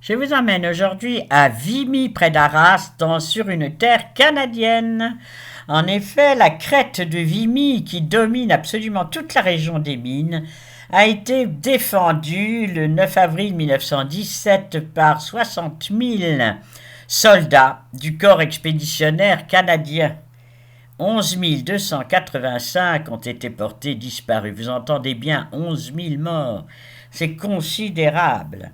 Je vous emmène aujourd'hui à Vimy, près d'Arras, sur une terre canadienne. En effet, la crête de Vimy, qui domine absolument toute la région des mines, a été défendue le 9 avril 1917 par 60 000 soldats du corps expéditionnaire canadien. 11 285 ont été portés disparus. Vous entendez bien, 11 000 morts. C'est considérable.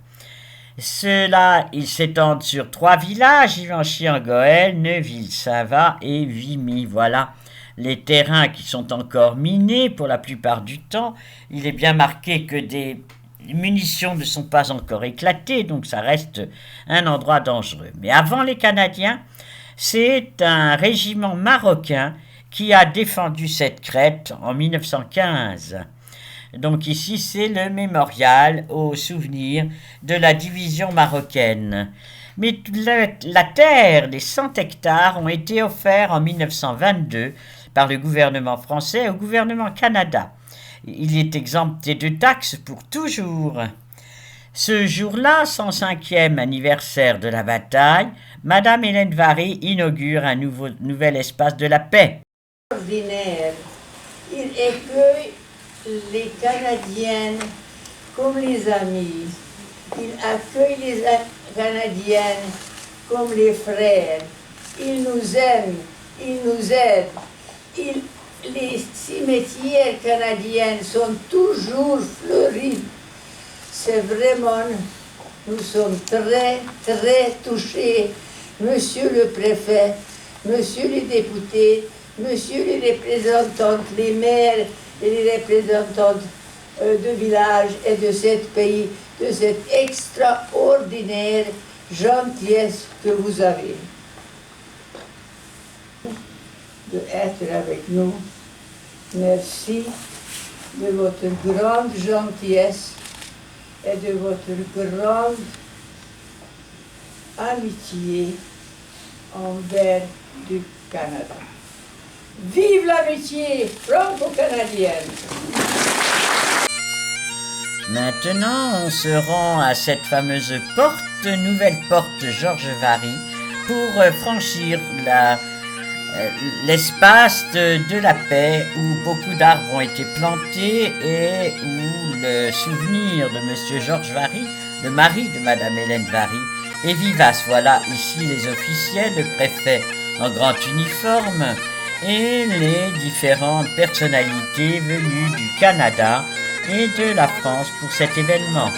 Ceux-là, ils s'étendent sur 3 villages, Givenchy-en-Gohelle, Neuville-Saint-Va et Vimy. Voilà les terrains qui sont encore minés pour la plupart du temps. Il est bien marqué que des munitions ne sont pas encore éclatées, donc ça reste un endroit dangereux. Mais avant les Canadiens, c'est un régiment marocain qui a défendu cette crête en 1915. Donc ici, c'est le mémorial au souvenir de la division marocaine. Mais la terre, les 100 hectares, ont été offerts en 1922 par le gouvernement français au gouvernement Canada. Il est exempté de taxes pour toujours. Ce jour-là, 105e anniversaire de la bataille, Madame Hélène Vary inaugure un nouvel espace de la paix. Ordinaire. Il accueille les Canadiennes comme les amis. Il accueille les Canadiennes comme les frères. Il nous aime, il nous aide. Les cimetières canadiennes sont toujours fleuris. C'est vraiment, nous sommes très, très touchés. Monsieur le préfet, monsieur les députés, monsieur les représentants, les maires et les représentants de villages et de ce pays, de cette extraordinaire gentillesse que vous avez. De être avec nous. Merci de votre grande gentillesse et de votre grande amitié envers du Canada. Vive l'amitié franco-canadienne! Maintenant, on se rend à cette fameuse porte, nouvelle porte Georges Vary, pour franchir l'espace de la paix où beaucoup d'arbres ont été plantés et où le souvenir de M. Georges Vary, le mari de Mme Hélène Vary, est vivace. Voilà ici les officiels, le préfet en grand uniforme et les différentes personnalités venues du Canada et de la France pour cet événement.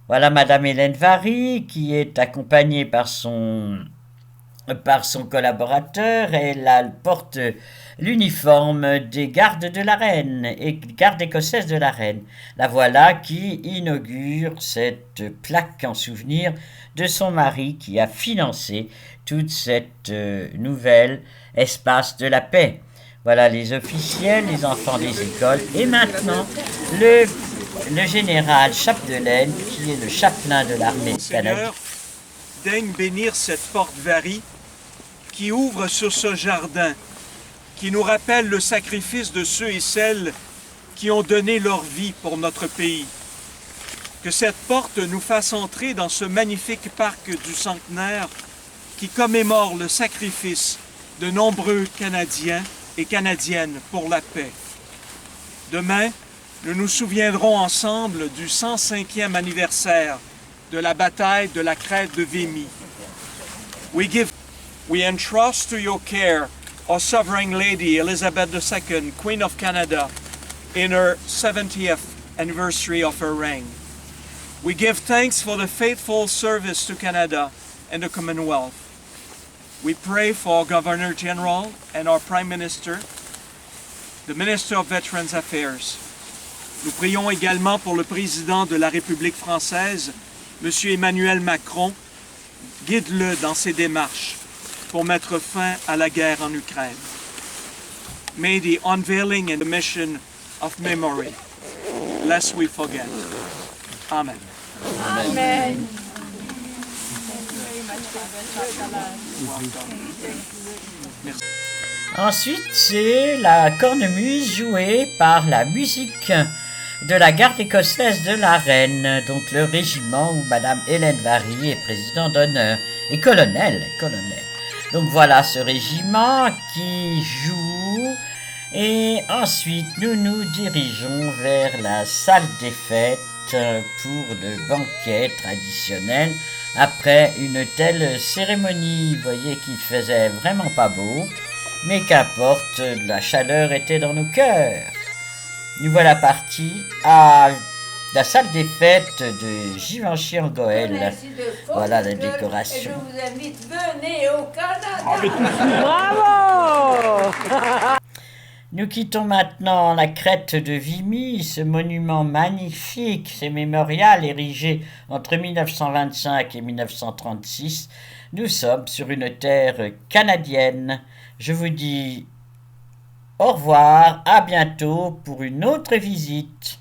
Voilà Mme Hélène Vary qui est accompagnée par son collaborateur. Elle porte l'uniforme des gardes de la reine et garde écossaise de la reine. La voilà qui inaugure cette plaque en souvenir de son mari qui a financé toute cette nouvelle espace de la paix. Voilà les officiels, les enfants des écoles et maintenant le général Chapdelaine qui est le chapelain de l'armée canadienne. Daigne bénir cette porte Vary qui ouvre sur ce jardin, qui nous rappelle le sacrifice de ceux et celles qui ont donné leur vie pour notre pays. Que cette porte nous fasse entrer dans ce magnifique parc du centenaire qui commémore le sacrifice de nombreux Canadiens et Canadiennes pour la paix. Demain, nous nous souviendrons ensemble du 105e anniversaire de la bataille de la crête de Vimy. We entrust to your care our Sovereign Lady Elizabeth II, Queen of Canada, in her 70th anniversary of her reign. We give thanks for the faithful service to Canada and the Commonwealth. We pray for our Governor General and our Prime Minister, the Minister of Veterans Affairs. Nous prions également pour le président de la République française, M. Emmanuel Macron. Guide-le dans ses démarches pour mettre fin à la guerre en Ukraine. May the unveiling and the mission of memory, lest we forget. Amen. Amen. Merci. Ensuite, c'est la cornemuse jouée par la musique de la garde écossaise de la reine, donc le régiment où Madame Hélène Vary est président d'honneur et colonel. Donc voilà ce régiment qui joue et ensuite nous nous dirigeons vers la salle des fêtes pour le banquet traditionnel après une telle cérémonie. Vous voyez qu'il faisait vraiment pas beau, mais qu'importe, la chaleur était dans nos cœurs. Nous voilà partis à la salle des fêtes de Givenchy-en-Goël. Voilà la décoration. Et je vous invite, venez au Canada. Bravo! Nous quittons maintenant la crête de Vimy, ce monument magnifique, ce mémorial érigé entre 1925 et 1936. Nous sommes sur une terre canadienne. Je vous dis au revoir, à bientôt pour une autre visite.